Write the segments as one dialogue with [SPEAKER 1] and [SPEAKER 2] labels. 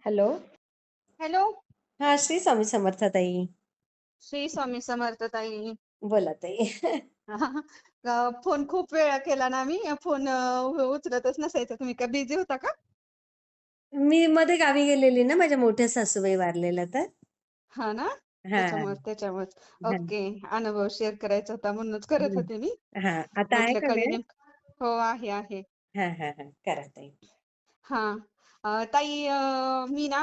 [SPEAKER 1] Hello.
[SPEAKER 2] Hello.
[SPEAKER 1] हा, श्री स्वामी समर्थ ताई.
[SPEAKER 2] श्री स्वामी समर्थ ताई.
[SPEAKER 1] बोला ताई.
[SPEAKER 2] फोन खूप वेळा केला ना मी. फोन उचलतच नसायचा. तुम्ही काय बिझी होता का?
[SPEAKER 1] मी मध्ये गावी गेलेली ना, माझ्या मोठ्या सासूबाई वारलेल्या तर.
[SPEAKER 2] हा ना.
[SPEAKER 1] हा
[SPEAKER 2] त्याच्यामुळेच
[SPEAKER 1] हा
[SPEAKER 2] ओके. अनुभव शेअर करायचा होता म्हणूनच करत
[SPEAKER 1] हम्म.
[SPEAKER 2] होते मी.
[SPEAKER 1] हा, आता आहे
[SPEAKER 2] म्हटलं
[SPEAKER 1] का
[SPEAKER 2] कधी
[SPEAKER 1] वेळ?
[SPEAKER 2] नेमकं हो आहे.
[SPEAKER 1] हा हा हा, करा ताई.
[SPEAKER 2] हा. ताई, मी ना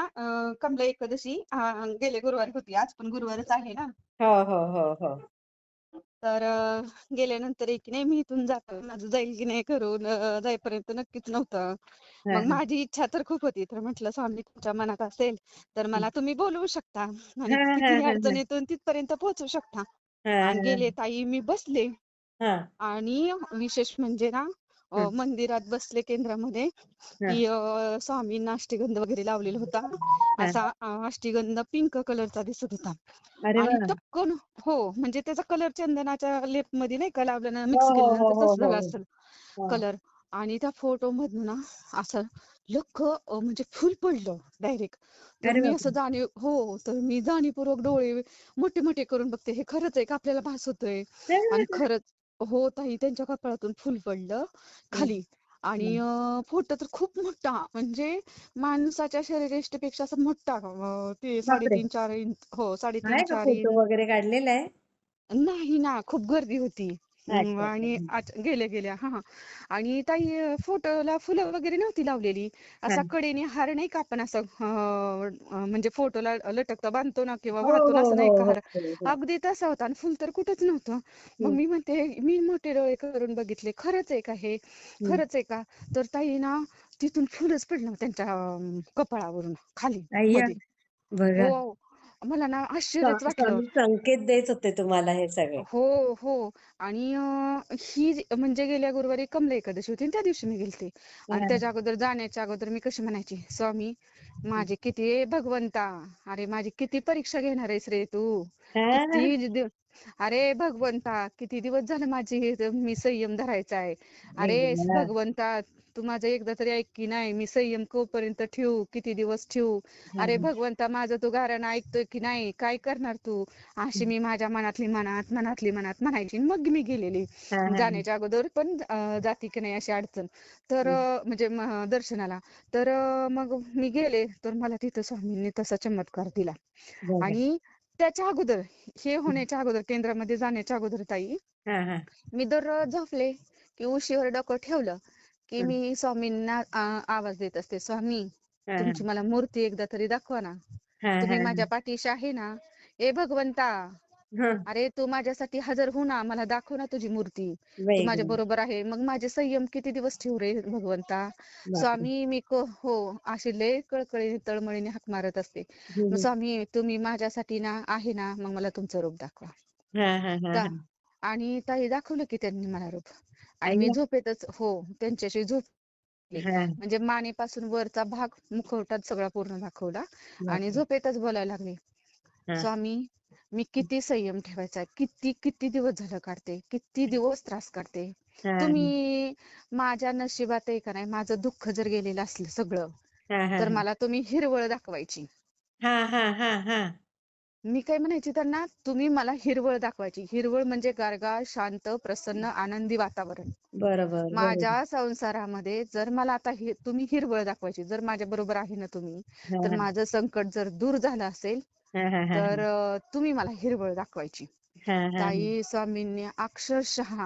[SPEAKER 2] कमला एकादशी गेले गुरुवारी होती. आज पण गुरुवारच आहे ना.
[SPEAKER 1] हो हो हो हो.
[SPEAKER 2] तर गेल्यानंतर की नाही, मी इथून माझं जाईल की नाही करून जाईपर्यंत नक्कीच नव्हतं.
[SPEAKER 1] हा
[SPEAKER 2] मग
[SPEAKER 1] हा
[SPEAKER 2] माझी इच्छा तर खूप होती. तर म्हटलं स्वामी तुमच्या मनात असेल तर मला तुम्ही बोलवू शकता
[SPEAKER 1] हा
[SPEAKER 2] आणि
[SPEAKER 1] हा
[SPEAKER 2] कितीही
[SPEAKER 1] हा
[SPEAKER 2] अडचणीतून तिथपर्यंत पोहोचू शकता.
[SPEAKER 1] हा
[SPEAKER 2] आणि गेले ताई, मी बसले
[SPEAKER 1] हा
[SPEAKER 2] आणि विशेष म्हणजे ना,
[SPEAKER 1] हा
[SPEAKER 2] मंदिरात बसले केंद्रामध्ये
[SPEAKER 1] हा
[SPEAKER 2] की स्वामींना अष्टगंध वगैरे लावलेला होता.
[SPEAKER 1] हा.
[SPEAKER 2] असा अष्टगंध पिंक कलरचा दिसत होता.
[SPEAKER 1] अरे
[SPEAKER 2] आणि
[SPEAKER 1] वा.
[SPEAKER 2] टपकन हो, म्हणजे त्याचा कलर चंदनाच्या लेप मध्ये नाही का लावलं,
[SPEAKER 1] हो
[SPEAKER 2] मिक्स
[SPEAKER 1] हो
[SPEAKER 2] केल्यानंतर
[SPEAKER 1] हो
[SPEAKER 2] तसं
[SPEAKER 1] हो
[SPEAKER 2] झालं
[SPEAKER 1] हो
[SPEAKER 2] असेल
[SPEAKER 1] हो.
[SPEAKER 2] कलर. आणि त्या फोटो मधून ना असं लख म्हणजे फुल पडलं डायरेक्ट. तर
[SPEAKER 1] अरे
[SPEAKER 2] मी असं
[SPEAKER 1] बापरे.
[SPEAKER 2] तर मी जाणीवपूर्वक डोळे मोठे मोठे करून बघते, हे खरंच आहे का, आपल्याला भास होतोय. आणि खरंच हो ताई, त्यांच्या कपाळातून फुल पडलं खाली. आणि फोटो तर खूप मोठा, म्हणजे माणसाच्या शरीरेष्टपेक्षा असं मोठा, ते
[SPEAKER 1] बापरे.
[SPEAKER 2] 3.5-4 इंच, हो
[SPEAKER 1] आहे का
[SPEAKER 2] 3.5-4 इंच.
[SPEAKER 1] फोटो वगैरे काढलेला आहे?
[SPEAKER 2] नाही ना, खूप गर्दी होती.
[SPEAKER 1] अच्छा अच्छा.
[SPEAKER 2] आणि गेल्या गेल्या आणि ताई, फोटोला फुलं वगैरे नव्हती लावलेली.
[SPEAKER 1] हा.
[SPEAKER 2] असा कडेने हार नाही का आपण असं म्हणजे फोटोला लटकता बांधतो ना, किंवा
[SPEAKER 1] हो
[SPEAKER 2] वाहतो ना,
[SPEAKER 1] हो
[SPEAKER 2] असं
[SPEAKER 1] हो
[SPEAKER 2] नाही का
[SPEAKER 1] हो
[SPEAKER 2] हार.
[SPEAKER 1] हो हो.
[SPEAKER 2] अगदी तसा होता आणि फुल तर कुठंच नव्हतं. मग
[SPEAKER 1] हम्म,
[SPEAKER 2] मी म्हणते, मी मोठे डोळे करून बघितले, खरंच आहे का हे,
[SPEAKER 1] हम्म.
[SPEAKER 2] खरंच आहे का? तर ताई ना, तिथून फुलच पडलं त्यांच्या कपाळावरून खाली
[SPEAKER 1] अय्या.
[SPEAKER 2] मध्ये.
[SPEAKER 1] बघा.
[SPEAKER 2] हो, मला ना आश्चर्यच वाटलं.
[SPEAKER 1] स्वामी संकेत देत होते तुम्हाला हे सगळे.
[SPEAKER 2] हो हो. आणि म्हणजे गेल्या गुरुवारी कमला एकादशी होती आणि त्या दिवशी मी गेलते. आणि
[SPEAKER 1] हा.
[SPEAKER 2] त्याच्या अगोदर, जाण्याच्या अगोदर मी कशी म्हणायची, स्वामी माझे किती भगवंता, अरे माझी किती परीक्षा घेणार आहेस रे तू,
[SPEAKER 1] हा.
[SPEAKER 2] किती अरे भगवंता, किती दिवस झाले मी संयम धरायचा आहे. अरे
[SPEAKER 1] अय्या.
[SPEAKER 2] भगवंता, तू माझं एकदा तरी ऐक की नाही, मी संयम कोपर्यंत ठेवू, किती दिवस ठेवू. अरे
[SPEAKER 1] हा.
[SPEAKER 2] भगवंता, माझं तू गाऱ्हाणं ऐकतोय की नाही, काय करणार तू. अशी मी माझ्या मनातली मनात म्हणायची. मग मी गेलेली.
[SPEAKER 1] हा हा
[SPEAKER 2] जाण्याच्या अगोदर पण जाती की नाही अशी अडचण. तर म्हणजे दर्शनाला. तर मग मी गेले, तर मला तिथं स्वामींनी तसा चमत्कार दिला.
[SPEAKER 1] बघा.
[SPEAKER 2] आणि त्याच्या अगोदर, हे होण्याच्या अगोदर, केंद्रामध्ये जाण्याच्या अगोदर ताई,
[SPEAKER 1] हा हा
[SPEAKER 2] मी दररोज झोपले की उशीवर डोकं ठेवलं की
[SPEAKER 1] हा
[SPEAKER 2] मी स्वामींना आवाज देत असते, स्वामी
[SPEAKER 1] हा
[SPEAKER 2] तुमची मला मूर्ती एकदा तरी दाखवा ना,
[SPEAKER 1] हा हा
[SPEAKER 2] तुम्ही
[SPEAKER 1] हा
[SPEAKER 2] माझ्या पाठीशी आहे ना. ए भगवंता,
[SPEAKER 1] हा.
[SPEAKER 2] अरे तू माझ्यासाठी हजर हो ना, मला दाखव ना तुझी मूर्ती, तू माझ्या
[SPEAKER 1] वेगळं.
[SPEAKER 2] बरोबर आहे. मग माझे संयम किती दिवस ठेवू रे भगवंता.
[SPEAKER 1] बापरे.
[SPEAKER 2] स्वामी हो, अशी लय कळकळी तळमळीने हाक मारत असते. मग
[SPEAKER 1] हम्म.
[SPEAKER 2] स्वामी तुम्ही माझ्यासाठी ना आहे ना, मग मला तुमचं रूप दाखवा.
[SPEAKER 1] हा हा हा
[SPEAKER 2] ता
[SPEAKER 1] हा.
[SPEAKER 2] आणि ताई, दाखवलं की त्यांनी मला रूप. आणि मी
[SPEAKER 1] अय्या.
[SPEAKER 2] झोपेतच त्यांच्याशी झोपले.
[SPEAKER 1] हा
[SPEAKER 2] म्हणजे मानेपासून वरचा भाग, मुखवटात सगळा पूर्ण दाखवला. आणि
[SPEAKER 1] बापरे.
[SPEAKER 2] झोपेतच बोलायला लागले,
[SPEAKER 1] हा
[SPEAKER 2] स्वामी मी किती संयम ठेवायचा, किती किती दिवस झालं काढते, किती दिवस त्रास काढते.
[SPEAKER 1] हा
[SPEAKER 2] तुम्ही माझ्या नशिबात आहे का नाही, माझं दुःख जर गेलेलं असलं सगळं,
[SPEAKER 1] हा हा
[SPEAKER 2] तर मला तुम्ही हिरवळ दाखवायची.
[SPEAKER 1] हा हा हा हा.
[SPEAKER 2] मी काय म्हणायची त्यांना, तुम्ही मला हिरवळ दाखवायची. हिरवळ म्हणजे गारगार, शांत, प्रसन्न, आनंदी वातावरण.
[SPEAKER 1] बरोबर बरोबर.
[SPEAKER 2] माझ्या संसारामध्ये जर मला आता तुम्ही हिरवळ दाखवायची, जर माझ्या बरोबर आहे ना तुम्ही,
[SPEAKER 1] हा
[SPEAKER 2] तर
[SPEAKER 1] हा
[SPEAKER 2] माझं संकट जर दूर झालं असेल,
[SPEAKER 1] हा हा हा
[SPEAKER 2] तर तुम्ही मला हिरवळ दाखवायची.
[SPEAKER 1] हा हा हा.
[SPEAKER 2] ताई, स्वामींनी अक्षरशः,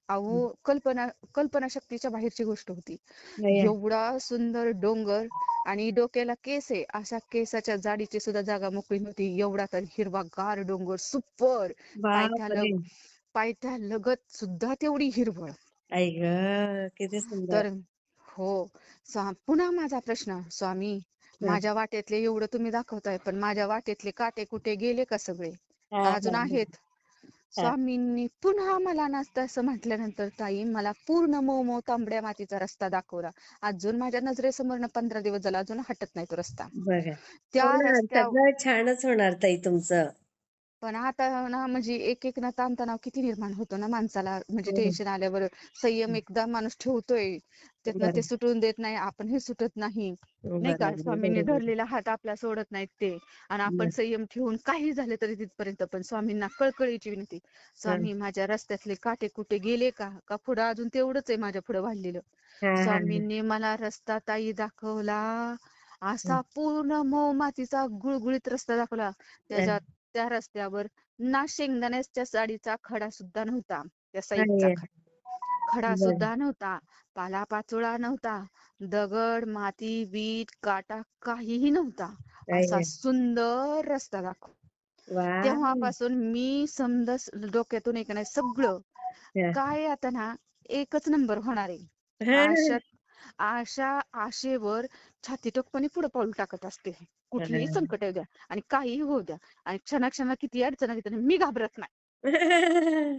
[SPEAKER 2] अहो कल्पना शक्तीच्या बाहेरची गोष्ट होती.
[SPEAKER 1] अय्या.
[SPEAKER 2] एवढा सुंदर डोंगर, आणि डोक्याला केस आहे, अशा केसाच्या जाडीची सुद्धा जागा मोकळी नव्हती. एवढा तर हिरवागार डोंगर, सुपर.
[SPEAKER 1] बापरे.
[SPEAKER 2] पायथ्या लगत सुद्धा तेवढी हिरवळ.
[SPEAKER 1] आई ग, किती सुंदर.
[SPEAKER 2] तर हो, पुन्हा माझा प्रश्न, स्वामी
[SPEAKER 1] हा
[SPEAKER 2] माझ्या वाटेतले एवढं तुम्ही दाखवताय, पण माझ्या वाटेतले काटे कुठे गेले का सगळे,
[SPEAKER 1] हा
[SPEAKER 2] का
[SPEAKER 1] हा
[SPEAKER 2] अजून आहेत.
[SPEAKER 1] हा.
[SPEAKER 2] स्वामींनी पुन्हा मला नसतं असं म्हटल्यानंतर ताई, मला पूर्ण मऊ तांबड्या मातीचा रस्ता दाखवला. अजून माझ्या नजरेसमोर 15 दिवस झाला, अजून हटत नाही तो रस्ता.
[SPEAKER 1] बघा.
[SPEAKER 2] त्या
[SPEAKER 1] होणार,
[SPEAKER 2] रस्त्या
[SPEAKER 1] सगळं छानच होणार ताई तुमचं.
[SPEAKER 2] पण आता ना म्हणजे एक ना ताणतणाव किती निर्माण होतो ना माणसाला, म्हणजे
[SPEAKER 1] हो, हो.
[SPEAKER 2] टेन्शन आल्यावर. संयम एकदा माणूस ठेवतोय, त्यातनं ते
[SPEAKER 1] बरं.
[SPEAKER 2] सुटून देत नाही, आपण हे सुटत नाही. नाही का,
[SPEAKER 1] बरोबर आहे,
[SPEAKER 2] स्वामींनी
[SPEAKER 1] बरोबर आहे.
[SPEAKER 2] धरलेला हात आपला सोडत नाहीत ते. आणि आपण
[SPEAKER 1] बरं.
[SPEAKER 2] संयम ठेवून काही झालं तरी तिथपर्यंत पण स्वामींना कळकळीची विनंती.
[SPEAKER 1] हां.
[SPEAKER 2] स्वामी, माझ्या रस्त्यातले काटे कुठे गेले का? का पुढं अजून तेवढंच आहे माझ्या पुढे वाढलेलं?
[SPEAKER 1] हां, हां, हां.
[SPEAKER 2] स्वामींनी मला रस्ता ताई दाखवला,
[SPEAKER 1] हं.
[SPEAKER 2] असा पूर्ण मऊ मातीचा गुळगुळीत रस्ता दाखवला.
[SPEAKER 1] हं.
[SPEAKER 2] त्याच्या त्या रस्त्यावर ना शेंगदाण्याच्या साडीचा खडा सुद्धा नव्हता, त्या साईडचा
[SPEAKER 1] आहे.
[SPEAKER 2] खडा
[SPEAKER 1] बरं.
[SPEAKER 2] सुद्धा नव्हता, पालापाचोळा नव्हता, दगड, माती, वीट, काटा काहीही नव्हता. असा
[SPEAKER 1] आहे.
[SPEAKER 2] सुंदर रस्ता दाखव.
[SPEAKER 1] वाह!
[SPEAKER 2] तेव्हापासून मी समजा डोक्यातून एक नाही सगळं
[SPEAKER 1] हां.
[SPEAKER 2] काय आता ना एकच नंबर होणार आहे.
[SPEAKER 1] हां.
[SPEAKER 2] आशा आशा आशेवर छातीठोकपणे पुढे पाऊल टाकत असते. कुठलीही
[SPEAKER 1] हां.
[SPEAKER 2] संकट येऊ द्या आणि काहीही होऊ द्या, आणि क्षणाक्षणाला किती अडचण आली तरी मी घाबरत नाही.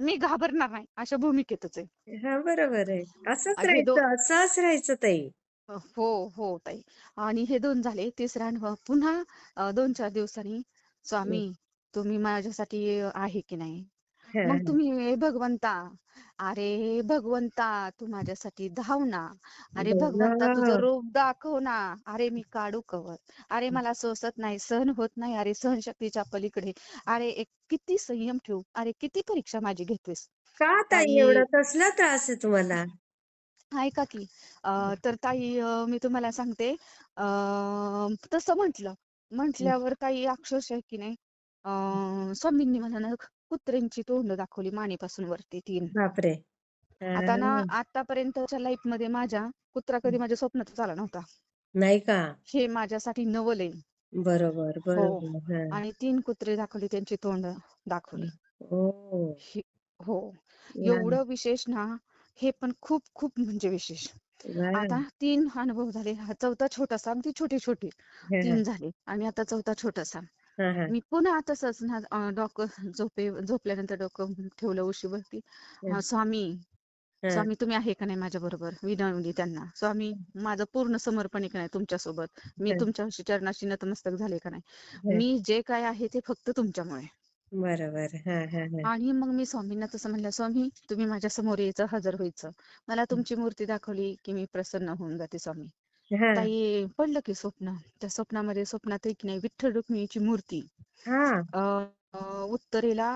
[SPEAKER 2] मी घाबरणार नाही, अशा भूमिकेतच आहे.
[SPEAKER 1] हां, बरोबर आहे. असंच
[SPEAKER 2] हे
[SPEAKER 1] राहायचं, असंच राहायचं ताई.
[SPEAKER 2] हो, हो ताई. आणि हे 2 झाले. तिसरा अनुभव पुन्हा 2-4 दिवसांनी,
[SPEAKER 1] हं.
[SPEAKER 2] स्वामी तुम्ही माझ्यासाठी आहे की नाही? मग
[SPEAKER 1] हां.
[SPEAKER 2] तुम्ही, हे भगवंता, अरे भगवंता तू माझ्यासाठी धाव ना. अरे भगवंता तुझं
[SPEAKER 1] बघा.
[SPEAKER 2] रूप दाखव ना. अरे मी काढू कवर. अरे मला सोसत नाही, सहन होत नाही. अरे सहनशक्तीच्या पलीकडे. अरे एक किती संयम ठेवू. अरे किती परीक्षा माझी घेतोयस.
[SPEAKER 1] का ताई
[SPEAKER 2] ताई,
[SPEAKER 1] एवढा कसला त्रास आहे तुम्हाला?
[SPEAKER 2] ऐका की, तर ताई, मी तुम्हाला सांगते, तसं
[SPEAKER 1] हं.
[SPEAKER 2] म्हटल्यावर ताई अक्षरशः की नाही, स्वामींनी मला ना कुत्र्यांची तोंड दाखवली मानेपासून वरती 3.
[SPEAKER 1] बापरे!
[SPEAKER 2] आता ना
[SPEAKER 1] हां.
[SPEAKER 2] आतापर्यंतच्या लाईफ मध्ये माझ्या कुत्रा कधी माझ्या स्वप्नातच आला नव्हता.
[SPEAKER 1] नाही का?
[SPEAKER 2] हे माझ्यासाठी नवल आहे.
[SPEAKER 1] बरोबर,
[SPEAKER 2] हो.
[SPEAKER 1] बरोबर. हां.
[SPEAKER 2] आणि 3 कुत्रे दाखवली, त्यांची तोंड दाखवली.
[SPEAKER 1] हं. ओह!
[SPEAKER 2] हो.
[SPEAKER 1] हां.
[SPEAKER 2] एवढं विशेष ना, हे पण खूप खूप म्हणजे विशेष.
[SPEAKER 1] हां.
[SPEAKER 2] आता 3 अनुभव झाले. हा चौथा छोटासा, अगदी छोटे-छोटे
[SPEAKER 1] हां, हां.
[SPEAKER 2] 3 झाले आणि आता चौथा छोटासा.
[SPEAKER 1] हां, हां.
[SPEAKER 2] मी पुन्हा तसंच ना, डोकं झोपल्यानंतर डोकं ठेवलं उशीवरती.
[SPEAKER 1] हं.
[SPEAKER 2] स्वामी,
[SPEAKER 1] हां.
[SPEAKER 2] स्वामी तुम्ही आहे का नाही माझ्याबरोबर? विनवली त्यांना. स्वामी, माझं पूर्ण समर्पण आहे का नाही तुमच्यासोबत? मी
[SPEAKER 1] हं.
[SPEAKER 2] तुमच्या चरणाशी नतमस्तक झाले का नाही?
[SPEAKER 1] हं.
[SPEAKER 2] मी जे काय आहे ते फक्त तुमच्यामुळे.
[SPEAKER 1] बरोबर. हां, हां, हां.
[SPEAKER 2] आणि मग मी स्वामींना तसं म्हणलं, स्वामी तुम्ही माझ्या समोर यायचं, हजर व्हायचं. मला तुमची मूर्ती दाखवली की मी प्रसन्न होऊन जाते स्वामी.
[SPEAKER 1] हां.
[SPEAKER 2] ताई, पडलं की स्वप्न. त्या स्वप्नामध्ये, स्वप्नात एक नाही, विठ्ठल रुक्मिणीची मूर्ती,
[SPEAKER 1] हां.
[SPEAKER 2] अ, अ, उत्तरेला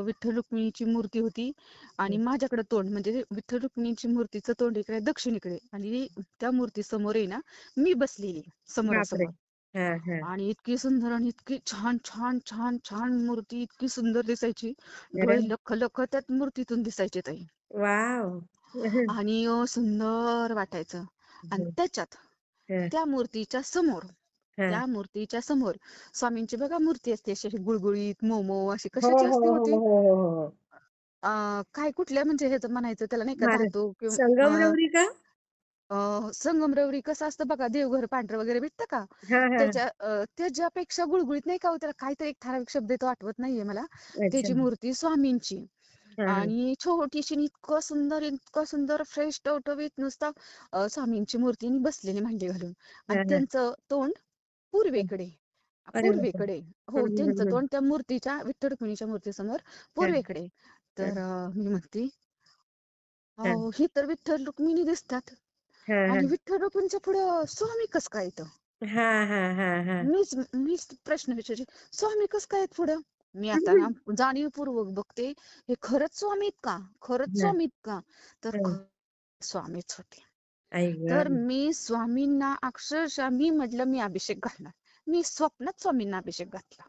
[SPEAKER 2] विठ्ठल रुक्मिणीची मूर्ती होती. आणि माझ्याकडे तोंड, म्हणजे विठ्ठल रुक्मिणीची मूर्तीचं तोंड इकडे दक्षिणेकडे, आणि त्या मूर्ती समोर आहे ना मी बसलेली
[SPEAKER 1] बापरे!
[SPEAKER 2] समोरासमोर.
[SPEAKER 1] हां, हां.
[SPEAKER 2] आणि इतकी सुंदर आणि इतकी छान छान छान छान मूर्ती, इतकी सुंदर दिसायची. डोळे
[SPEAKER 1] हां.
[SPEAKER 2] लख लख त्यात मूर्तीतून दिसायचे ताई.
[SPEAKER 1] वॉव!
[SPEAKER 2] आणि सुंदर वाटायचं. आणि
[SPEAKER 1] हं.
[SPEAKER 2] त्याच्यात,
[SPEAKER 1] हं.
[SPEAKER 2] त्या मूर्तीच्या समोर,
[SPEAKER 1] हां.
[SPEAKER 2] त्या मूर्तीच्या समोर स्वामींची बघा मूर्ती असते अशी गुळगुळीत मोमो, अशी
[SPEAKER 1] हो,
[SPEAKER 2] कशाची
[SPEAKER 1] हो,
[SPEAKER 2] असते
[SPEAKER 1] हो,
[SPEAKER 2] होती?
[SPEAKER 1] हो, हो, हो.
[SPEAKER 2] काय कुठल्या म्हणजे ह्याचं म्हणायचं त्याला, नाही का,
[SPEAKER 1] मार
[SPEAKER 2] धातू किंवा
[SPEAKER 1] संगमरवरी का?
[SPEAKER 2] संगमरवरी कसं असतं बघा, देवघर पांढरं वगैरे भेटतं का?
[SPEAKER 1] हां, हां.
[SPEAKER 2] त्याच्यापेक्षा गुळगुळीत नाही का हो, त्याला काहीतरी एक ठराविक शब्द आहे, तो आठवत नाहीये मला.
[SPEAKER 1] अच्छा.
[SPEAKER 2] त्याची मूर्ती स्वामींची.
[SPEAKER 1] हां, हां.
[SPEAKER 2] आणि छोटीशी आणि इतकं सुंदर फ्रेश टवटवीत नुसता, स्वामींची मूर्ती आणि बसलेली मांडी घालून. आणि
[SPEAKER 1] हां, हां.
[SPEAKER 2] त्यांचं तोंड
[SPEAKER 1] हं.
[SPEAKER 2] पूर्वेकडे.
[SPEAKER 1] अरे बापरे!
[SPEAKER 2] पूर्वेकडे. हो,
[SPEAKER 1] हं, हं,
[SPEAKER 2] त्यांचं
[SPEAKER 1] हं.
[SPEAKER 2] तोंड त्या मूर्तीच्या, विठ्ठल रुक्मिणीच्या मूर्तीसमोर
[SPEAKER 1] हां,
[SPEAKER 2] पूर्वेकडे. तर
[SPEAKER 1] हां,
[SPEAKER 2] मी म्हणते,
[SPEAKER 1] हां.
[SPEAKER 2] ही तर विठ्ठल रुक्मिणी दिसतात,
[SPEAKER 1] हां,
[SPEAKER 2] आणि
[SPEAKER 1] हां.
[SPEAKER 2] विठ्ठल रुक्मिणीच्या पुढं स्वामी कस काय इथं?
[SPEAKER 1] हां, हां, हां, हां.
[SPEAKER 2] मीच मीच प्रश्न विचारते, स्वामी कस काय आहेत पुढं? मी आता ना जाणीवपूर्वक बघते, हे खरंच स्वामी आहेत का? खरंच
[SPEAKER 1] हां,
[SPEAKER 2] स्वामी आहेत का? तर
[SPEAKER 1] हां.
[SPEAKER 2] स्वामीच होते.
[SPEAKER 1] आई
[SPEAKER 2] तर
[SPEAKER 1] गं!
[SPEAKER 2] मी स्वामींना अक्षरशः मी म्हटलं मी अभिषेक घालणार. मी स्वप्नात स्वामींना अभिषेक घातला.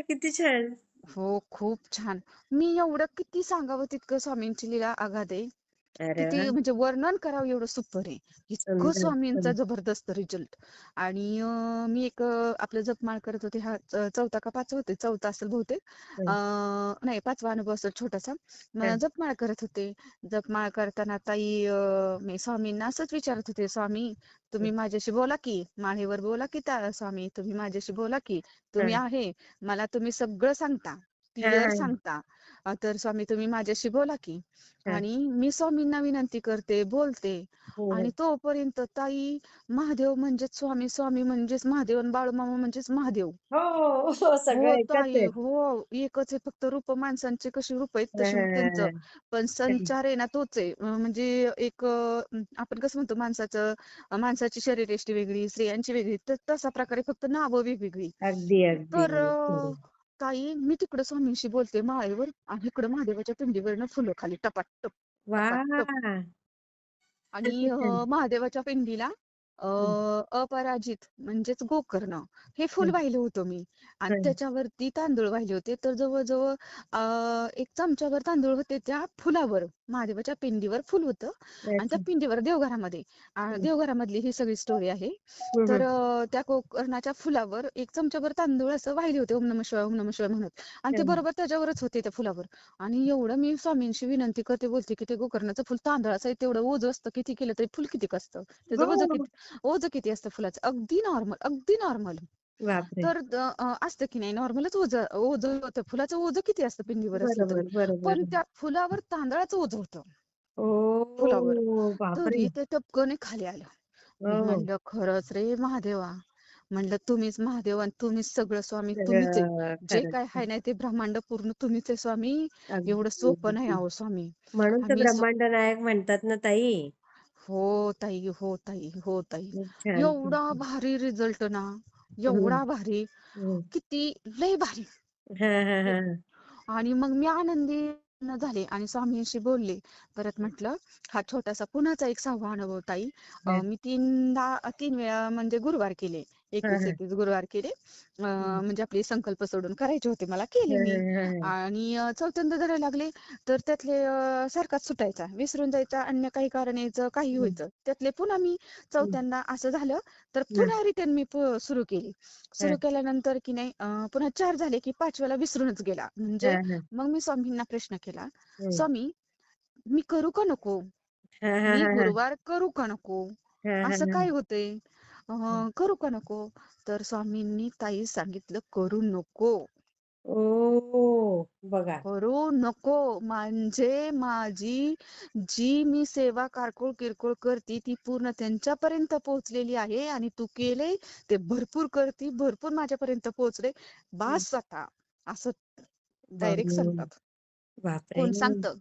[SPEAKER 1] किती छान.
[SPEAKER 2] हो, खूप छान. मी एवढं किती सांगावं तितकं स्वामींची लीला अगाध आहे.
[SPEAKER 1] अरे
[SPEAKER 2] किती
[SPEAKER 1] वाह!
[SPEAKER 2] म्हणजे वर्णन करावं एवढं सुपर आहे. इतकं
[SPEAKER 1] सुंदर,
[SPEAKER 2] स्वामींचा
[SPEAKER 1] सुंदर.
[SPEAKER 2] जबरदस्त रिझल्ट. आणि मी एक आपलं जपमाळ करत होते. हा चौथा का पाचवा होते, चौथा असेल बहुतेक.
[SPEAKER 1] हं,
[SPEAKER 2] नाही, पाचवा अनुभव असेल छोटासा.
[SPEAKER 1] हं,
[SPEAKER 2] जपमाळ करत होते. जपमाळ करताना ताई, मी स्वामींना असंच विचारत होते, स्वामी
[SPEAKER 1] हं,
[SPEAKER 2] तुम्ही माझ्याशी बोला की, माळेवर बोला की, त्या स्वामी तुम्ही माझ्याशी बोला की, तुम्ही
[SPEAKER 1] हं,
[SPEAKER 2] आहे, मला तुम्ही सगळं सांगता.
[SPEAKER 1] हा
[SPEAKER 2] क्लिअर
[SPEAKER 1] हा
[SPEAKER 2] सांगता. तर स्वामी तुम्ही माझ्याशी बोला की.
[SPEAKER 1] हा
[SPEAKER 2] आणि मी स्वामींना विनंती करते, बोलते. आणि
[SPEAKER 1] हम्म.
[SPEAKER 2] तोपर्यंत ताई, महादेव म्हणजेच स्वामी, स्वामी म्हणजेच महादेव आणि बाळूमामा म्हणजेच महादेव.
[SPEAKER 1] हो हो सगळं
[SPEAKER 2] हो
[SPEAKER 1] एकच
[SPEAKER 2] ताई,
[SPEAKER 1] आहे.
[SPEAKER 2] हो. एकच आहे, फक्त रूप माणसांची कशी रूप आहेत
[SPEAKER 1] हा,
[SPEAKER 2] तशी त्यांचं.
[SPEAKER 1] हा,
[SPEAKER 2] पण संचार आहे ना तोच आहे. म्हणजे एक आपण कसं म्हणतो माणसाचं, माणसाची शरीरयष्टी वेगळी, स्त्रियांची वेगळी, तसा प्रकारे फक्त नावं वेगवेगळी.
[SPEAKER 1] अगदी अगदी
[SPEAKER 2] तर
[SPEAKER 1] खरं.
[SPEAKER 2] ताई, मी तिकडं स्वामींशी बोलते माळेवर आणि इकडं महादेवाच्या पिंडीवरनं फुलं खाली टपाटप
[SPEAKER 1] वा
[SPEAKER 2] टपाटप. आणि
[SPEAKER 1] किती छान.
[SPEAKER 2] महादेवाच्या पिंडीला अ,
[SPEAKER 1] हं,
[SPEAKER 2] अपराजित म्हणजेच गोकर्ण हे फुल
[SPEAKER 1] हं,
[SPEAKER 2] वाहिलं होतं मी. आणि
[SPEAKER 1] हं.
[SPEAKER 2] त्याच्यावरती तांदूळ वाहिले होते. तर जवळजवळ एक चमचाभर तांदूळ होते त्या फुलावर. महादेवाच्या पिंडीवर फुल होतं आणि त्या
[SPEAKER 1] अच्छा.
[SPEAKER 2] पिंडीवर देवघरामध्ये,
[SPEAKER 1] हं,
[SPEAKER 2] देवघरामधली ही सगळी स्टोरी आहे.
[SPEAKER 1] हं,
[SPEAKER 2] तर
[SPEAKER 1] हं,
[SPEAKER 2] त्या गोकर्णाच्या फुलावर एक चमचाभर तांदूळ असं वाहिले होते, ओम नमः शिवाय, ओम नमः शिवाय म्हणत. आणि ते
[SPEAKER 1] हं.
[SPEAKER 2] बरोबर त्याच्यावरच होते त्या फुलावर. आणि एवढं मी स्वामींशी विनंती करते, बोलते की ते गोकर्णाचं फुल तांदळाचं आहे, तेवढं ओझं असतं, किती केलं तरी फुल किती असतं, त्याचं
[SPEAKER 1] हो.
[SPEAKER 2] ओझं किती असतं फुलाचं, अगदी नॉर्मल, अगदी नॉर्मल.
[SPEAKER 1] बापरे.
[SPEAKER 2] तर असतं की नाही, नॉर्मलच ओझं ओझं होतं, फुलाचं ओझं किती असतं पिंडीवर असलं तरी.
[SPEAKER 1] बरोबर,
[SPEAKER 2] पण
[SPEAKER 1] बरोबर.
[SPEAKER 2] त्या फुलावर तांदळाचं ओझं होतं फुलावर.
[SPEAKER 1] ओह!
[SPEAKER 2] तरी
[SPEAKER 1] बापरे!
[SPEAKER 2] ते टपकन खाली आलं. मी
[SPEAKER 1] हो.
[SPEAKER 2] म्हणलं खरंच रे महादेवा, म्हणलं तुम्हीच महादेव आणि तुम्हीच सगळं स्वामी, तुम्हीच आहे.
[SPEAKER 1] सगळं
[SPEAKER 2] जे
[SPEAKER 1] खरंच.
[SPEAKER 2] काय आहे ना ते ब्रह्मांड पूर्ण तुम्हीच आहे स्वामी. एवढं
[SPEAKER 1] अगदी,
[SPEAKER 2] सोपं नाही
[SPEAKER 1] अगदी.
[SPEAKER 2] अहो स्वामी.
[SPEAKER 1] म्हणून तर
[SPEAKER 2] आम्ही
[SPEAKER 1] ब्रह्मांड नायक म्हणतात ना ताई.
[SPEAKER 2] हो ताई, हो ताई, हो ताई.
[SPEAKER 1] खूप छान, खूप
[SPEAKER 2] एवढा
[SPEAKER 1] छान.
[SPEAKER 2] भारी रिझल्ट ना,
[SPEAKER 1] हं,
[SPEAKER 2] एवढा भारी,
[SPEAKER 1] हं.
[SPEAKER 2] किती लय भारी.
[SPEAKER 1] हां, हां, हां.
[SPEAKER 2] आणि मग मी आनंदी झाले आणि स्वामींशी बोलले. परत म्हटलं हा छोटासा पुण्याचा एक 6वा अनुभव ताई.
[SPEAKER 1] हां,
[SPEAKER 2] मी 3 वेळा म्हणजे गुरुवार केले.
[SPEAKER 1] हां, हां.
[SPEAKER 2] 21 गुरुवार केले.
[SPEAKER 1] हं.
[SPEAKER 2] म्हणजे आपले संकल्प सोडून करायचे होते मला, केले
[SPEAKER 1] हां,
[SPEAKER 2] मी.
[SPEAKER 1] हां, हां,
[SPEAKER 2] आणि चौथ्यांदा धरायला लागले तर त्यातले सारखाच सुटायचा, विसरून जायचा, अन्य काही कारण यायचं, काही
[SPEAKER 1] हं,
[SPEAKER 2] व्हायचं. त्यातले पुन्हा मी
[SPEAKER 1] हं.
[SPEAKER 2] चौथ्यांदा असं झालं तर
[SPEAKER 1] हां,
[SPEAKER 2] पुन्हा रिटर्न मी सुरू केली. सुरू
[SPEAKER 1] हां,
[SPEAKER 2] केल्यानंतर की नाही पुन्हा 4 झाले की 5व्याला विसरूनच गेला. म्हणजे
[SPEAKER 1] हां, हां.
[SPEAKER 2] मग मी स्वामींना प्रश्न केला,
[SPEAKER 1] हं.
[SPEAKER 2] स्वामी मी करू का नको?
[SPEAKER 1] हां, हां,
[SPEAKER 2] मी
[SPEAKER 1] हां, हां.
[SPEAKER 2] गुरुवार करू का नको?
[SPEAKER 1] हां, हां,
[SPEAKER 2] असं
[SPEAKER 1] हां.
[SPEAKER 2] काय होतंय? करू का नको? तर स्वामींनी ताई सांगितलं, करू नको.
[SPEAKER 1] ओह! बघा.
[SPEAKER 2] करू नको. म्हणजे माझी जी मी सेवा किरकोळ करते ती पूर्ण त्यांच्यापर्यंत पोहोचलेली आहे आणि तू केले ते भरपूर करती, भरपूर माझ्यापर्यंत पोहोचले.
[SPEAKER 1] हं.
[SPEAKER 2] बास आता. असं डायरेक्ट
[SPEAKER 1] बघू.
[SPEAKER 2] सांगतात.
[SPEAKER 1] बापरे!
[SPEAKER 2] कोण सांगतं?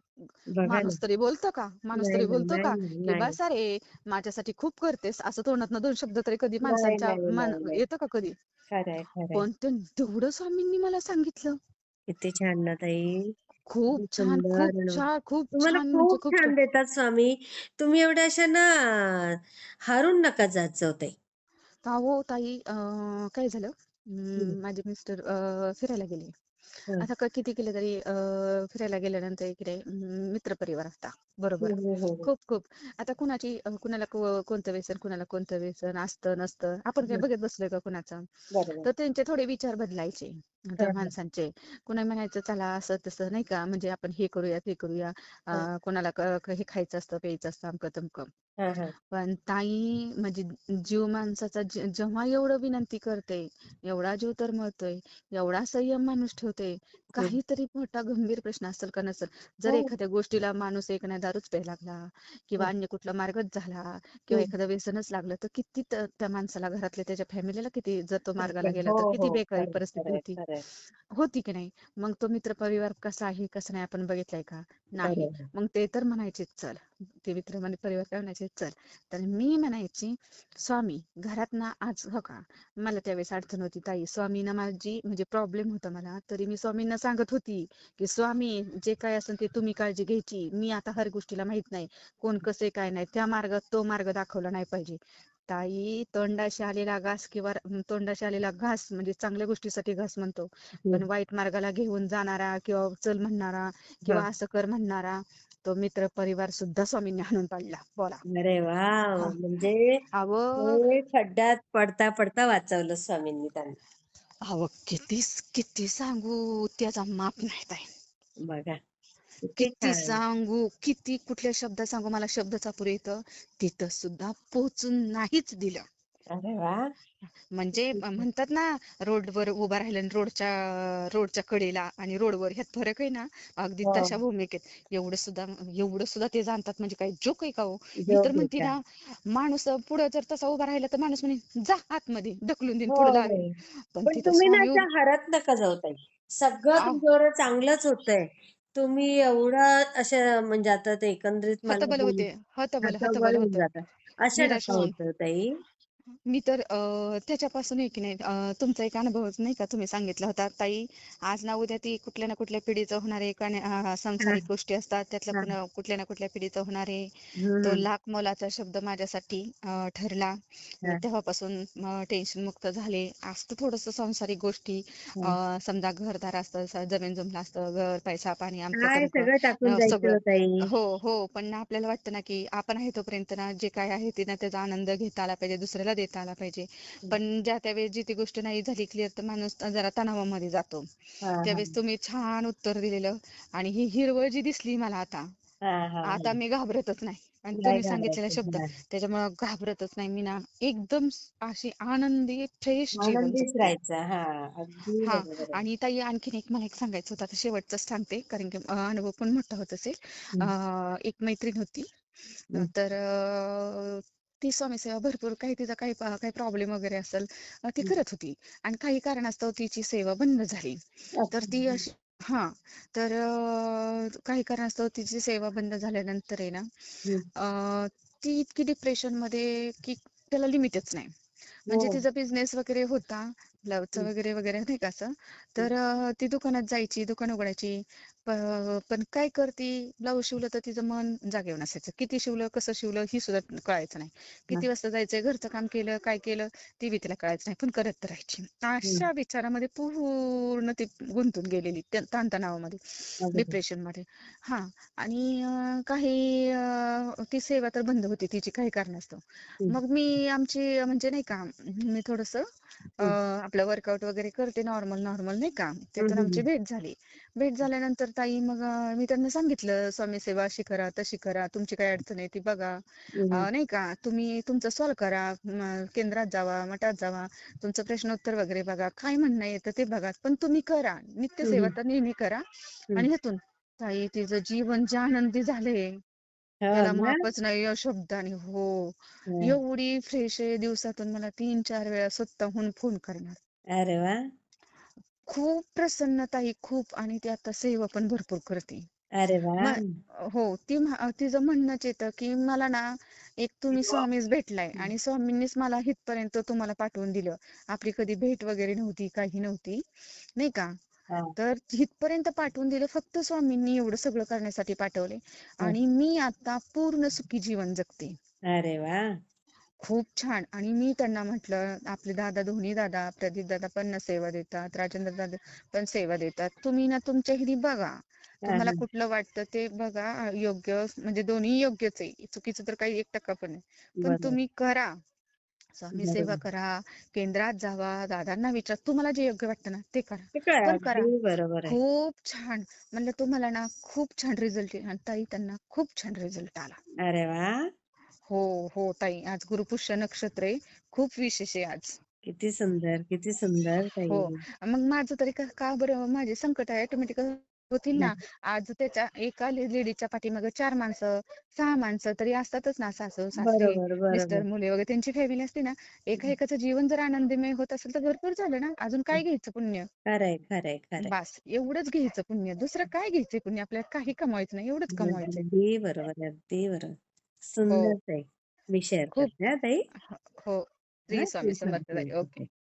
[SPEAKER 1] बघा ना.
[SPEAKER 2] माणूस तरी बोलतं का? माणूस
[SPEAKER 1] नाही
[SPEAKER 2] तरी
[SPEAKER 1] ना,
[SPEAKER 2] बोलतो
[SPEAKER 1] नाही
[SPEAKER 2] का?
[SPEAKER 1] ना,
[SPEAKER 2] की
[SPEAKER 1] नाही.
[SPEAKER 2] "बस रे, माझ्यासाठी खूप करतेस." असं तोंडातनं 2 शब्द तरी कधी
[SPEAKER 1] नाही,
[SPEAKER 2] माणसांच्या
[SPEAKER 1] नाही, नाही, नाही.
[SPEAKER 2] येतं का कधी?
[SPEAKER 1] खरंय, खरंय.
[SPEAKER 2] पण ते तेवढं स्वामींनी मला सांगितलं.
[SPEAKER 1] किती छान ना ताई.
[SPEAKER 2] खूप
[SPEAKER 1] किती
[SPEAKER 2] छान, खूप
[SPEAKER 1] सुंदर.
[SPEAKER 2] छान, खूप
[SPEAKER 1] तुम्हाला
[SPEAKER 2] छान, म्हणजे
[SPEAKER 1] खूप
[SPEAKER 2] खूप छान.
[SPEAKER 1] छान देतात स्वामी. तुम्ही एवढ्या अशा ना हारून नका जात जाऊ ताई.
[SPEAKER 2] का हो ताई, काय झालं,
[SPEAKER 1] हं,
[SPEAKER 2] माझे मिस्टर फिरायला गेले.
[SPEAKER 1] हं.
[SPEAKER 2] आता किती केलं तरी फिरायला गेल्यानंतर इकडे मित्रपरिवार असता.
[SPEAKER 1] हो,
[SPEAKER 2] बरोबर.
[SPEAKER 1] हो, हो, हो.
[SPEAKER 2] खूप खूप. आता कुणाला कोणतं व्यसन, कुणाला कोणतं व्यसन असतं नसतं, आपण काय
[SPEAKER 1] हं,
[SPEAKER 2] बघत बसलोय का कुणाचं.
[SPEAKER 1] बरोबर.
[SPEAKER 2] तर त्यांचे थोडे विचार बदलायचे त्या
[SPEAKER 1] हां, हां.
[SPEAKER 2] माणसांचे. कुणा म्हणायचं चला असं तसं नाही का, म्हणजे आपण हे करूया ते करूया.
[SPEAKER 1] हां,
[SPEAKER 2] कोणाला हे खायचं असतं, प्यायचं असतं, अमकं तमकं.
[SPEAKER 1] हां, हां.
[SPEAKER 2] पण ताई म्हणजे जीव माणसाचा जेव्हा एवढं विनंती करते, एवढा जीव तर मरतोय, एवढा संयम माणूस ठेवते,
[SPEAKER 1] हं.
[SPEAKER 2] काहीतरी मोठा गंभीर प्रश्न असेल का नसेल. जर
[SPEAKER 1] हो.
[SPEAKER 2] एखाद्या गोष्टीला माणूस एक नाही दारूच प्यायला लागला किंवा
[SPEAKER 1] हं,
[SPEAKER 2] अन्य कुठला मार्गच झाला किंवा
[SPEAKER 1] हं.
[SPEAKER 2] एखादं व्यसनच लागलं, तर किती त्या माणसाला, घरातल्या त्याच्या फॅमिलीला किती, जर तो मार्गाला गेला
[SPEAKER 1] हो,
[SPEAKER 2] तर किती
[SPEAKER 1] हो.
[SPEAKER 2] बेकारी
[SPEAKER 1] खरंय,
[SPEAKER 2] परिस्थिती
[SPEAKER 1] खरंय,
[SPEAKER 2] होती.
[SPEAKER 1] खरंय.
[SPEAKER 2] होती की नाही. मग तो मित्रपरिवार कसा आहे कसं नाही आपण बघितलंय का? नाही.
[SPEAKER 1] बरोबर.
[SPEAKER 2] मग ते तर म्हणायचे चल, ते परिवार काय म्हणायचे चल. तर मी म्हणायची स्वामी घरात ना आज हो का, मला त्यावेळेस अडचण होती ताई, स्वामींना माझी म्हणजे प्रॉब्लेम होता मला, तरी मी स्वामींना सांगत होती की स्वामी जे काय असेल ते तुम्ही काळजी घ्यायची, मी आता हर गोष्टीला माहित नाही कोण कसे काय नाही, त्या मार्गात तो मार्ग दाखवला नाही पाहिजे. ताई तोंडाशी आलेला घास किंवा तोंडाशी आलेला घास म्हणजे चांगल्या गोष्टीसाठी घास म्हणतो, पण
[SPEAKER 1] हं.
[SPEAKER 2] वाईट मार्गाला घेऊन जाणारा किंवा चल म्हणणारा किंवा
[SPEAKER 1] हां.
[SPEAKER 2] असं कर म्हणणारा तो मित्र परिवार सुद्धा स्वामींनी हाणून पाडला. बोला.
[SPEAKER 1] अरे वाह!
[SPEAKER 2] हा.
[SPEAKER 1] म्हणजे
[SPEAKER 2] अहो,
[SPEAKER 1] ते खड्ड्यात पडता, पडता वाचवलं स्वामींनी त्यांना.
[SPEAKER 2] अहो, किती किती सांगू त्याचा माप नाही ताई.
[SPEAKER 1] बघा. किती
[SPEAKER 2] किती
[SPEAKER 1] छान.
[SPEAKER 2] सांगू, किती कुठल्या शब्दात सांगू, मला शब्दाचा अपुर येतं. तिथं सुद्धा पोहोचून नाहीच दिलं.
[SPEAKER 1] अरे वाह!
[SPEAKER 2] म्हणजे म्हणतात ना, रोडवर उभा राहिलं आणि रोडच्या कडेला आणि रोडवर ह्यात फरक आहे ना, अगदी
[SPEAKER 1] हो.
[SPEAKER 2] तशा भूमिकेत. एवढं सुद्धा ते जाणतात म्हणजे काही जोक आहे का हो? मी तर
[SPEAKER 1] जोक आहे
[SPEAKER 2] म्हणते
[SPEAKER 1] का?
[SPEAKER 2] ना, माणूस पुढे जर तसा उभा राहिला तर माणूस म्हणे जा आतमध्ये ढकलून देईन
[SPEAKER 1] हो,
[SPEAKER 2] पुढे
[SPEAKER 1] हो.
[SPEAKER 2] लावेल. पण
[SPEAKER 1] पण
[SPEAKER 2] तिथं
[SPEAKER 1] तुम्ही ना
[SPEAKER 2] स्वामी
[SPEAKER 1] त्या हरत नका जाऊ ताई. सगळं
[SPEAKER 2] आह,
[SPEAKER 1] तुमच्याबरोबर चांगलंच होतंय. तुम्ही एवढं अशा म्हणजे आता ते एकंदरीत मला
[SPEAKER 2] हतबल
[SPEAKER 1] बोल
[SPEAKER 2] होते, हतबल
[SPEAKER 1] हतबल
[SPEAKER 2] हतबल
[SPEAKER 1] होऊन
[SPEAKER 2] होतं,
[SPEAKER 1] जातं. असं
[SPEAKER 2] निराश
[SPEAKER 1] नका
[SPEAKER 2] होऊन.
[SPEAKER 1] होतं ताई.
[SPEAKER 2] मी तर त्याच्यापासून आहे की नाही, तुमचा एक अनुभवच नाही का तुम्ही सांगितला होता ताई. आज ना उद्या ती कुठल्या ना कुठल्या पिढीचं होणारे
[SPEAKER 1] हां,
[SPEAKER 2] संसारिक गोष्टी असतात त्यातल्या
[SPEAKER 1] हां.
[SPEAKER 2] कुठल्या ना कुठल्या पिढीचं होणारे. तो
[SPEAKER 1] हं,
[SPEAKER 2] लाख मोलाचा शब्द माझ्यासाठी ठरला. मी
[SPEAKER 1] हां,
[SPEAKER 2] तेव्हापासून टेन्शन मुक्त झाले. असतं थोडंसं सांसारिक गोष्टी,
[SPEAKER 1] हां.
[SPEAKER 2] समजा घरदार असतं, जमीन जमलं असतं, घर पैसा पाणी अमकं
[SPEAKER 1] काय
[SPEAKER 2] तमकं,
[SPEAKER 1] सगळं टाकून
[SPEAKER 2] सगळं.
[SPEAKER 1] जायचं ताई.
[SPEAKER 2] हो हो, पण ना आपल्याला वाटतं ना की आपण आहे तोपर्यंत ना जे काय आहे ते ना त्याचा आनंद घेता आला पाहिजे, दुसऱ्याला देता आला पाहिजे.
[SPEAKER 1] हं.
[SPEAKER 2] पण ज्या त्यावेळेस जी ती गोष्ट नाही झाली क्लिअर तर माणूस जरा तणावामध्ये जातो.
[SPEAKER 1] हां, हां.
[SPEAKER 2] त्यावेळेस तुम्ही छान उत्तर दिलेलं. आणि ही हिरवळ जी दिसली मला आता,
[SPEAKER 1] हां, हां,
[SPEAKER 2] आता
[SPEAKER 1] हां.
[SPEAKER 2] मी घाबरतच नाही. आणि
[SPEAKER 1] नाही
[SPEAKER 2] तुम्ही सांगितलेला
[SPEAKER 1] घाबरायचं.
[SPEAKER 2] शब्द
[SPEAKER 1] हां.
[SPEAKER 2] त्याच्यामुळे घाबरतच नाही मी ना. एकदम अशी आनंदी फ्रेश जीवन
[SPEAKER 1] आनंदीच
[SPEAKER 2] जगते.
[SPEAKER 1] राहायचं. हां, अगदी
[SPEAKER 2] हा.
[SPEAKER 1] बरोबर आहे.
[SPEAKER 2] आणि ताई आणखीन एक मला एक सांगायचं होतं, आता शेवटच सांगते कारण की अनुभव पण मोठा होत असेल.
[SPEAKER 1] हं,
[SPEAKER 2] एक मैत्रीण होती.
[SPEAKER 1] हं,
[SPEAKER 2] तर ती स्वामीसेवा भरपूर काही तिचा काही प्रॉब्लेम वगैरे असेल, ती
[SPEAKER 1] हं.
[SPEAKER 2] करत होती. आणि काही कारणास्तव तिची सेवा बंद झाली. तर
[SPEAKER 1] अच्छा.
[SPEAKER 2] ती
[SPEAKER 1] हं,
[SPEAKER 2] अशी, हा. तर काही कारणास्तव तिची सेवा बंद झाल्यानंतर आहे ना,
[SPEAKER 1] हं.
[SPEAKER 2] ती इतकी डिप्रेशन मध्ये की त्याला लिमिटच नाही.
[SPEAKER 1] हो.
[SPEAKER 2] म्हणजे तिचा बिझनेस वगैरे होता, ब्लाऊजचं
[SPEAKER 1] हं,
[SPEAKER 2] वगैरे वगैरे नाही का असं.
[SPEAKER 1] हं.
[SPEAKER 2] तर ती दुकानात जायची, दुकान उघडायची. पण काय करती, ब्लाऊज शिवलं तर तिचं मन जागेवर नसायचं. किती शिवलं, कसं शिवलं ही सुद्धा कळायचं नाही.
[SPEAKER 1] हां.
[SPEAKER 2] किती वाजता जायचंय, घरचं काम केलं, काय केलं ती बी तिला कळायचं नाही, पण करत तर राहायची.
[SPEAKER 1] हं.
[SPEAKER 2] अशा विचारामध्ये पूर्ण ती गुंतून गेलेली त्या ताणतणावामध्ये,
[SPEAKER 1] अगदी.
[SPEAKER 2] डिप्रेशनमध्ये. हा. आणि काही ती सेवा तर बंद होती तिची काही कारणास्तव.
[SPEAKER 1] हं,
[SPEAKER 2] मग मी आमची म्हणजे नाही का, मी थोडंसं
[SPEAKER 1] हं.
[SPEAKER 2] आपलं वर्कआउट वगैरे करते नॉर्मल नॉर्मल नाही का.
[SPEAKER 1] हं,
[SPEAKER 2] त्यातून
[SPEAKER 1] हं,
[SPEAKER 2] आमची
[SPEAKER 1] हं.
[SPEAKER 2] भेट झाली. भेट झाल्यानंतर ताई मग मी त्यांना सांगितलं, स्वामी सेवा अशी करा, तशी करा, तुमची काय अडचण आहे ती बघा.
[SPEAKER 1] हं,
[SPEAKER 2] नाही का, तुम्ही तुमचं सॉल्व करा, केंद्रात जावा, मठात जावा, तुमचं प्रश्नोत्तर वगैरे बघा, काय म्हणणं येतं ते बघा, पण तुम्ही करा,
[SPEAKER 1] हं,
[SPEAKER 2] नित्यसेवा
[SPEAKER 1] हं,
[SPEAKER 2] तर नेहमी करा.
[SPEAKER 1] हं.
[SPEAKER 2] आणि ह्यातून ताई तिचं जीवन जे आनंदी झाले,
[SPEAKER 1] हो
[SPEAKER 2] त्याला
[SPEAKER 1] ना?
[SPEAKER 2] मापच नाही या शब्दाने. हो.
[SPEAKER 1] हं.
[SPEAKER 2] एवढी फ्रेश आहे, दिवसातून मला 3-4 वेळा स्वतःहून फोन करणार.
[SPEAKER 1] अरे वाह!
[SPEAKER 2] खूप प्रसन्न ताई, खूप. आणि ती आता सेवा पण भरपूर करते.
[SPEAKER 1] अरे वाह!
[SPEAKER 2] मग हो, तिचं म्हणणंच येतं की मला ना, एक तुम्ही स्वामीच भेटलाय
[SPEAKER 1] हं.
[SPEAKER 2] आणि स्वामींनीच मला इथपर्यंत तुम्हाला पाठवून दिलं. आपली कधी भेट वगैरे नव्हती, काही नव्हती, नाही का.
[SPEAKER 1] हां,
[SPEAKER 2] तर इथपर्यंत पाठवून दिलं फक्त स्वामींनी, एवढं सगळं करण्यासाठी पाठवले.
[SPEAKER 1] हां.
[SPEAKER 2] आणि मी आता पूर्ण सुखी जीवन जगते.
[SPEAKER 1] अरे वाह!
[SPEAKER 2] खूप छान. आणि मी त्यांना म्हटलं, आपले दादा, दोन्ही दादा, प्रदीप दादा पण सेवा देतात, राजेंद्र दादा पण सेवा देतात. तुम्ही ना तुमच्या ह्यानी बघा.
[SPEAKER 1] हां,
[SPEAKER 2] तुम्हाला
[SPEAKER 1] हां.
[SPEAKER 2] कुठलं वाटतं ते बघा. योग्य म्हणजे दोन्ही योग्यच आहे. चुकीचं तर काही 1% पण नाही. पण
[SPEAKER 1] बरोबर,
[SPEAKER 2] तुम्ही करा. स्वामी सेवा
[SPEAKER 1] बरोबर.
[SPEAKER 2] करा, केंद्रात जावा, दादांना विचारा. तुम्हाला जे योग्य वाटतं ना ते करा.
[SPEAKER 1] ते काय
[SPEAKER 2] पण
[SPEAKER 1] अगदी
[SPEAKER 2] करा.
[SPEAKER 1] बरोबर आहे.
[SPEAKER 2] खूप छान. म्हणलं तुम्हाला ना खूप छान रिझल्ट येईल. आणि ताई त्यांना खूप छान रिझल्ट आला.
[SPEAKER 1] अरे वाह!
[SPEAKER 2] हो, हो ताई. आज गुरुपुष्य नक्षत्र आहे. खूप विशेष आहे आज.
[SPEAKER 1] किती सुंदर, किती सुंदर
[SPEAKER 2] हो.
[SPEAKER 1] ताई.
[SPEAKER 2] मग माझं तरी का का बरं माझे संकट आहे ऑटोमॅटिक होतील
[SPEAKER 1] हां.
[SPEAKER 2] ना. आज त्याच्या एका लेडीच्या पाठीमागे 4 माणसं, 6 माणसं तरी असतातच ना. सासू, सासरे,
[SPEAKER 1] बरोबर,
[SPEAKER 2] मिस्टर,
[SPEAKER 1] बरोबर.
[SPEAKER 2] मुले वगैरे त्यांची फॅमिली असते ना. एका-एकाचं जीवन जर आनंदमय होत असेल तर भरपूर झालं ना. अजून काय घ्यायचं पुण्य?
[SPEAKER 1] खरंय, खरंय, खरंय.
[SPEAKER 2] बास एवढंच घ्यायचं पुण्य. दुसरं काय घ्यायचंय पुण्य? आपल्याला काही कमवायचं नाही. एवढंच कमवायचंय.
[SPEAKER 1] अगदी बरोबर आहे, अगदी बरोबर.
[SPEAKER 2] हो.
[SPEAKER 1] सुंदर ताई. मी शेअर
[SPEAKER 2] खूप.
[SPEAKER 1] करते हां ताई.
[SPEAKER 2] हो. श्री
[SPEAKER 1] हां,
[SPEAKER 2] स्वामी
[SPEAKER 1] श्री
[SPEAKER 2] समर्थ
[SPEAKER 1] स्वामी
[SPEAKER 2] ताई. ओके.
[SPEAKER 1] समर्थ.